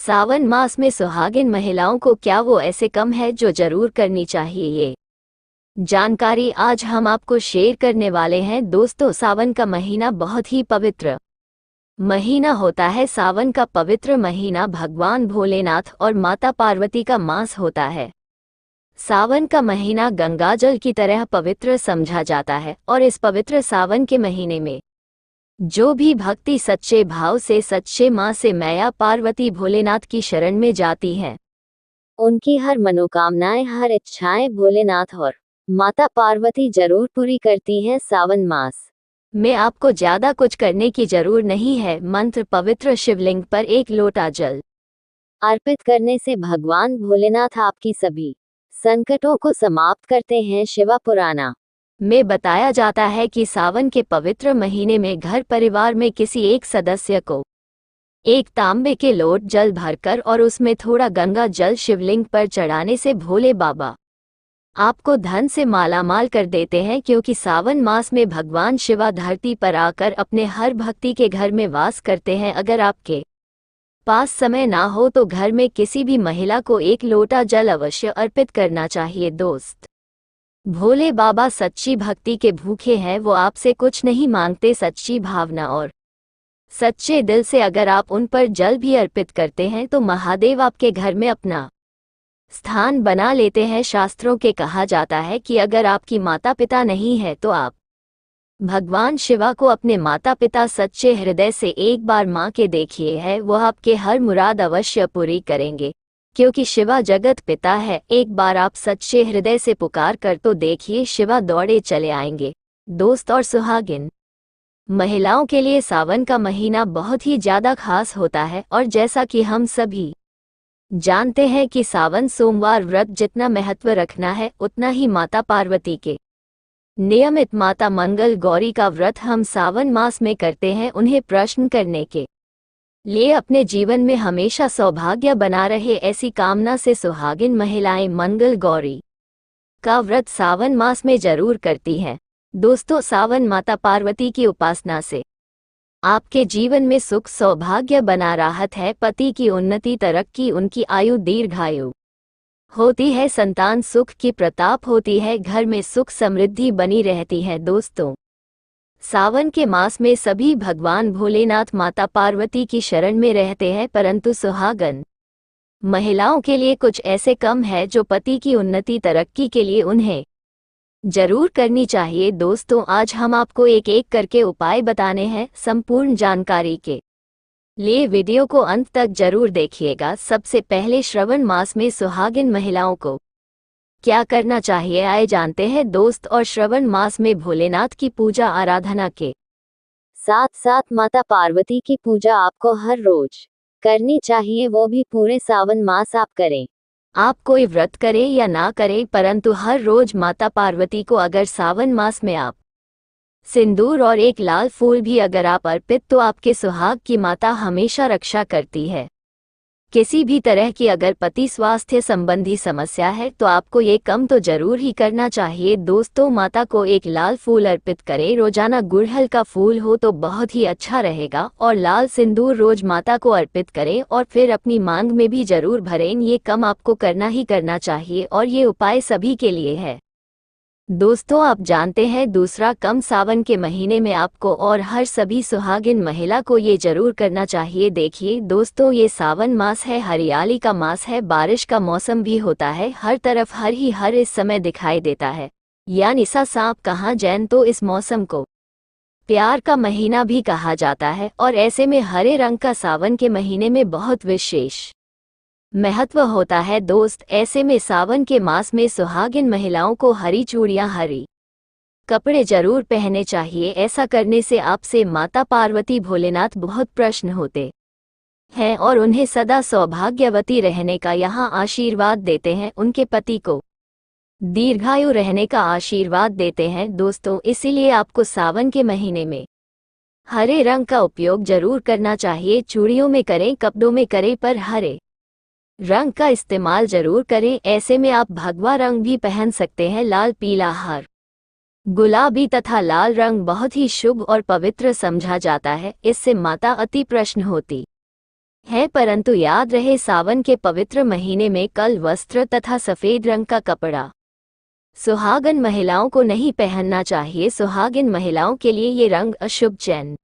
सावन मास में सुहागिन महिलाओं को क्या वो ऐसे कम है जो जरूर करनी चाहिए। ये जानकारी आज हम आपको शेयर करने वाले हैं। दोस्तों, सावन का महीना बहुत ही पवित्र महीना होता है। सावन का पवित्र महीना भगवान भोलेनाथ और माता पार्वती का मास होता है। सावन का महीना गंगाजल की तरह पवित्र समझा जाता है और इस पवित्र सावन के महीने में जो भी भक्ति सच्चे भाव से सच्चे माँ से मैया पार्वती भोलेनाथ की शरण में जाती हैं, उनकी हर मनोकामनाएं हर इच्छाएं भोलेनाथ और माता पार्वती जरूर पूरी करती हैं। सावन मास में आपको ज्यादा कुछ करने की जरूर नहीं है। मंत्र: पवित्र शिवलिंग पर एक लोटा जल अर्पित करने से भगवान भोलेनाथ आपकी सभी संकटों को समाप्त करते हैं। शिवा पुराना में बताया जाता है कि सावन के पवित्र महीने में घर परिवार में किसी एक सदस्य को एक तांबे के लोट जल भरकर और उसमें थोड़ा गंगा जल शिवलिंग पर चढ़ाने से भोले बाबा आपको धन से मालामाल कर देते हैं, क्योंकि सावन मास में भगवान शिवा धरती पर आकर अपने हर भक्ति के घर में वास करते हैं। अगर आपके पास समय ना हो तो घर में किसी भी महिला को एक लोटा जल अवश्य अर्पित करना चाहिए। दोस्त, भोले बाबा सच्ची भक्ति के भूखे हैं। वो आपसे कुछ नहीं मांगते। सच्ची भावना और सच्चे दिल से अगर आप उन पर जल भी अर्पित करते हैं तो महादेव आपके घर में अपना स्थान बना लेते हैं। शास्त्रों के कहा जाता है कि अगर आपकी माता पिता नहीं है तो आप भगवान शिवा को अपने माता पिता सच्चे हृदय से एक बार माँ के देखिए है, वो आपके हर मुराद अवश्य पूरी करेंगे, क्योंकि शिवा जगत पिता है। एक बार आप सच्चे हृदय से पुकार कर तो देखिए, शिवा दौड़े चले आएंगे। दोस्त और सुहागिन महिलाओं के लिए सावन का महीना बहुत ही ज्यादा खास होता है, और जैसा कि हम सभी जानते हैं कि सावन सोमवार व्रत जितना महत्व रखना है उतना ही माता पार्वती के नियमित माता मंगल गौरी का व्रत हम सावन मास में करते हैं। उन्हें प्रश्न करने के लिए अपने जीवन में हमेशा सौभाग्य बना रहे, ऐसी कामना से सुहागिन महिलाएं मंगल गौरी का व्रत सावन मास में जरूर करती हैं। दोस्तों, सावन माता पार्वती की उपासना से आपके जीवन में सुख सौभाग्य बना राहत है, पति की उन्नति तरक्की, उनकी आयु दीर्घायु होती है, संतान सुख की प्रताप होती है, घर में सुख समृद्धि बनी रहती है। दोस्तों, सावन के मास में सभी भगवान भोलेनाथ माता पार्वती की शरण में रहते हैं, परंतु सुहागन महिलाओं के लिए कुछ ऐसे कम है जो पति की उन्नति तरक्की के लिए उन्हें जरूर करनी चाहिए। दोस्तों, आज हम आपको एक एक करके उपाय बताने हैं। संपूर्ण जानकारी के लिए वीडियो को अंत तक जरूर देखिएगा। सबसे पहले श्रवण मास में सुहागिन महिलाओं को क्या करना चाहिए, आए जानते हैं। दोस्त, और श्रवण मास में भोलेनाथ की पूजा आराधना के साथ साथ माता पार्वती की पूजा आपको हर रोज करनी चाहिए, वो भी पूरे सावन मास आप करें। आप कोई व्रत करें या ना करें, परंतु हर रोज माता पार्वती को अगर सावन मास में आप सिंदूर और एक लाल फूल भी अगर आप अर्पित, तो आपके सुहाग की माता हमेशा रक्षा करती है। किसी भी तरह की अगर पति स्वास्थ्य संबंधी समस्या है तो आपको ये कम तो जरूर ही करना चाहिए। दोस्तों, माता को एक लाल फूल अर्पित करें। रोजाना गुड़हल का फूल हो तो बहुत ही अच्छा रहेगा, और लाल सिंदूर रोज माता को अर्पित करें और फिर अपनी मांग में भी जरूर भरें। ये कम आपको करना ही करना चाहिए, और ये उपाय सभी के लिए है। दोस्तों, आप जानते हैं दूसरा कम सावन के महीने में आपको और हर सभी सुहागिन महिला को ये जरूर करना चाहिए। देखिए दोस्तों, ये सावन मास है, हरियाली का मास है, बारिश का मौसम भी होता है, हर तरफ हर इस समय दिखाई देता है, यानी सा सांप कहाँ जैन। तो इस मौसम को प्यार का महीना भी कहा जाता है, और ऐसे में हरे रंग का सावन के महीने में बहुत विशेष महत्व होता है। दोस्त, ऐसे में सावन के मास में सुहागिन महिलाओं को हरी चूड़ियां हरी कपड़े जरूर पहने चाहिए। ऐसा करने से आपसे माता पार्वती भोलेनाथ बहुत प्रसन्न होते हैं और उन्हें सदा सौभाग्यवती रहने का यहाँ आशीर्वाद देते हैं, उनके पति को दीर्घायु रहने का आशीर्वाद देते हैं। दोस्तों, इसीलिए आपको सावन के महीने में हरे रंग का उपयोग जरूर करना चाहिए। चूड़ियों में करें, कपड़ों में करें, पर हरे रंग का इस्तेमाल जरूर करें। ऐसे में आप भगवा रंग भी पहन सकते हैं। लाल, पीला, हर गुलाबी तथा लाल रंग बहुत ही शुभ और पवित्र समझा जाता है। इससे माता अति प्रसन्न होती है, परंतु याद रहे सावन के पवित्र महीने में कल वस्त्र तथा सफेद रंग का कपड़ा सुहागन महिलाओं को नहीं पहनना चाहिए। सुहागिन महिलाओं के लिए ये रंग अशुभ चिन्ह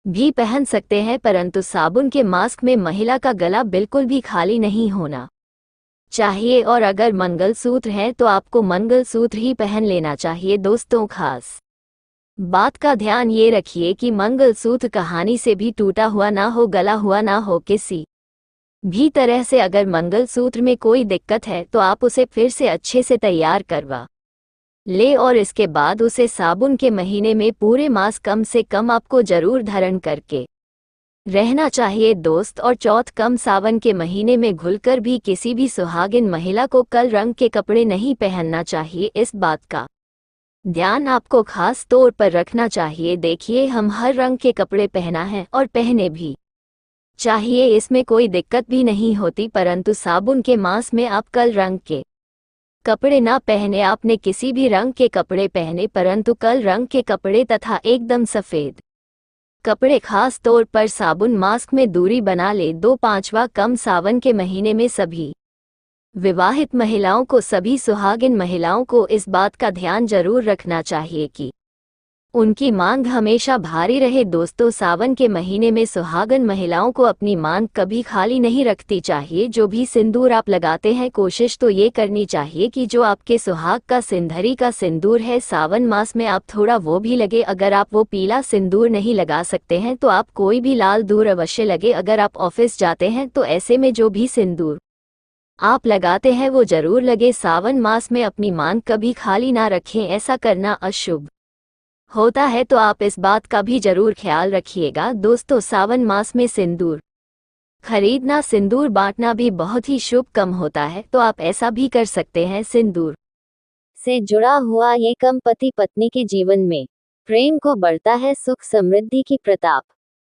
भी पहन सकते हैं, परंतु साबुन के मास्क में महिला का गला बिल्कुल भी खाली नहीं होना चाहिए। और अगर मंगलसूत्र है तो आपको मंगलसूत्र ही पहन लेना चाहिए। दोस्तों, खास बात का ध्यान ये रखिए कि मंगलसूत्र कहानी से भी टूटा हुआ ना हो, गला हुआ ना हो। किसी भी तरह से अगर मंगलसूत्र में कोई दिक्कत है तो आप उसे फिर से अच्छे से तैयार करवा ले और इसके बाद उसे साबुन के महीने में पूरे मास कम से कम आपको जरूर धारण करके रहना चाहिए दोस्त। और चौथ कम सावन के महीने में घुलकर भी किसी भी सुहागिन महिला को कल रंग के कपड़े नहीं पहनना चाहिए। इस बात का ध्यान आपको खास तौर पर रखना चाहिए। देखिए, हम हर रंग के कपड़े पहना है और पहने भी चाहिए, इसमें कोई दिक्कत भी नहीं होती, परंतु साबुन के मास में आप कल रंग के कपड़े ना पहने। आपने किसी भी रंग के कपड़े पहने, परंतु कल रंग के कपड़े तथा एकदम सफेद कपड़े, खास तौर पर साबुन मास्क में दूरी बना ले। 5वां कम सावन के महीने में सभी विवाहित महिलाओं को, सभी सुहागिन महिलाओं को इस बात का ध्यान जरूर रखना चाहिए कि उनकी मांग हमेशा भारी रहे। दोस्तों, सावन के महीने में सुहागन महिलाओं को अपनी मांग कभी खाली नहीं रखती चाहिए। जो भी सिंदूर आप लगाते हैं, कोशिश तो ये करनी चाहिए कि जो आपके सुहाग का सिंदरी का सिंदूर है, सावन मास में आप थोड़ा वो भी लगे। अगर आप वो पीला सिंदूर नहीं लगा सकते हैं तो आप कोई भी लाल दूर अवश्य लगे। अगर आप ऑफिस जाते हैं तो ऐसे में जो भी सिंदूर आप लगाते हैं वो जरूर लगे। सावन मास में अपनी मांग कभी खाली ना रखें, ऐसा करना अशुभ होता है, तो आप इस बात का भी जरूर ख्याल रखिएगा। दोस्तों, सावन मास में सिंदूर खरीदना, सिंदूर बांटना भी बहुत ही शुभ कम होता है, तो आप ऐसा भी कर सकते हैं। सिंदूर से जुड़ा हुआ ये कम पति पत्नी के जीवन में प्रेम को बढ़ता है, सुख समृद्धि की प्रताप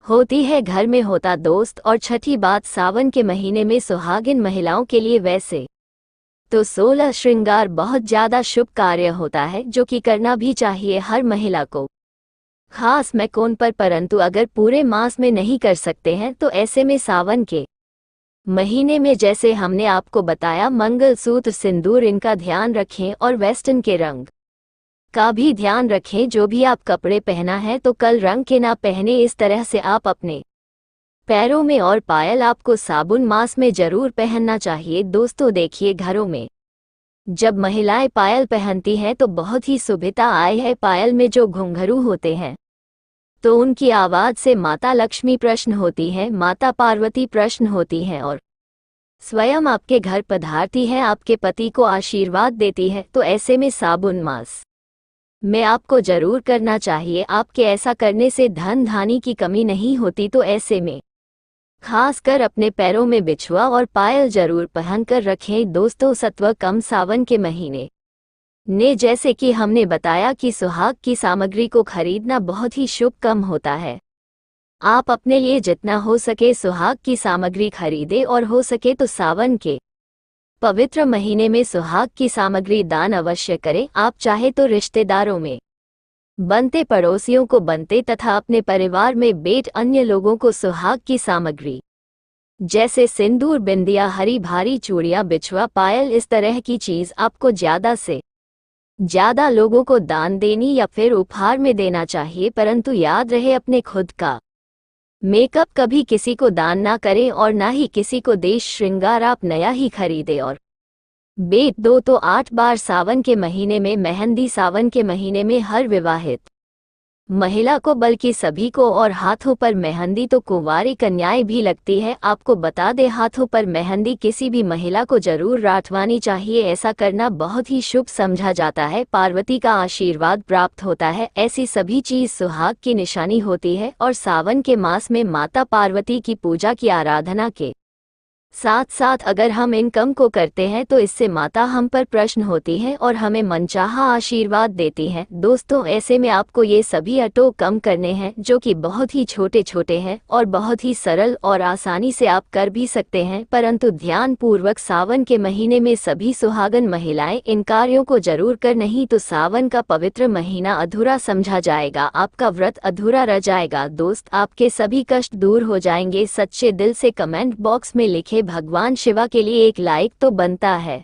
होती है, घर में होता दोस्त। और छठी बात, सावन के महीने में सुहागिन महिलाओं के लिए वैसे तो 16 श्रृंगार बहुत ज्यादा शुभ कार्य होता है, जो कि करना भी चाहिए हर महिला को, खास मैं कौन पर। परंतु अगर पूरे मास में नहीं कर सकते हैं तो ऐसे में सावन के महीने में, जैसे हमने आपको बताया, मंगलसूत्र, सिंदूर, इनका ध्यान रखें और वेस्टर्न के रंग का भी ध्यान रखें। जो भी आप कपड़े पहना है तो कल रंग के ना पहने। इस तरह से आप अपने पैरों में और पायल आपको साबुन मास में जरूर पहनना चाहिए। दोस्तों, देखिए, घरों में जब महिलाएं पायल पहनती हैं तो बहुत ही सुभिता आए है। पायल में जो घुंघरू होते हैं तो उनकी आवाज से माता लक्ष्मी प्रसन्न होती है, माता पार्वती प्रसन्न होती हैं और स्वयं आपके घर पधारती है, आपके पति को आशीर्वाद देती है। तो ऐसे में साबुन मास में आपको जरूर करना चाहिए। आपके ऐसा करने से धन धानी की कमी नहीं होती। तो ऐसे में खासकर अपने पैरों में बिछुआ और पायल जरूर पहनकर रखें। दोस्तों, सत्व कम सावन के महीने ने, जैसे कि हमने बताया कि सुहाग की सामग्री को खरीदना बहुत ही शुभ कम होता है। आप अपने लिए जितना हो सके सुहाग की सामग्री खरीदें और हो सके तो सावन के पवित्र महीने में सुहाग की सामग्री दान अवश्य करें। आप चाहे तो रिश्तेदारों में बनते, पड़ोसियों को बनते तथा अपने परिवार में बेट अन्य लोगों को सुहाग की सामग्री जैसे सिंदूर, बिंदिया, हरी भारी चूड़ियां, बिछुआ, पायल, इस तरह की चीज आपको ज्यादा से ज्यादा लोगों को दान देनी या फिर उपहार में देना चाहिए। परंतु याद रहे, अपने खुद का मेकअप कभी किसी को दान ना करें और ना ही किसी को देश श्रृंगार आप नया ही खरीदे। और बेट दो तो 8 बार सावन के महीने में मेहंदी, सावन के महीने में हर विवाहित महिला को, बल्कि सभी को, और हाथों पर मेहंदी तो कुंवारी कन्याएं भी लगती है। आपको बता दे, हाथों पर मेहंदी किसी भी महिला को जरूर राठवानी चाहिए। ऐसा करना बहुत ही शुभ समझा जाता है, पार्वती का आशीर्वाद प्राप्त होता है। ऐसी सभी चीज सुहाग की निशानी होती है और सावन के मास में माता पार्वती की पूजा की आराधना के साथ साथ अगर हम इन कम को करते हैं तो इससे माता हम पर प्रश्न होती है और हमें मनचाहा आशीर्वाद देती है। दोस्तों, ऐसे में आपको ये सभी अटो कम करने हैं जो कि बहुत ही छोटे छोटे हैं और बहुत ही सरल और आसानी से आप कर भी सकते हैं, परंतु ध्यान पूर्वक सावन के महीने में सभी सुहागन महिलाएं इन कार्यों को जरूर कर, नहीं तो सावन का पवित्र महीना अधूरा समझा जाएगा, आपका व्रत अधूरा रह जाएगा। दोस्त, आपके सभी कष्ट दूर हो जाएंगे। सच्चे दिल से कमेंट बॉक्स में लिखे भगवान शिवा के लिए एक लाइक तो बनता है।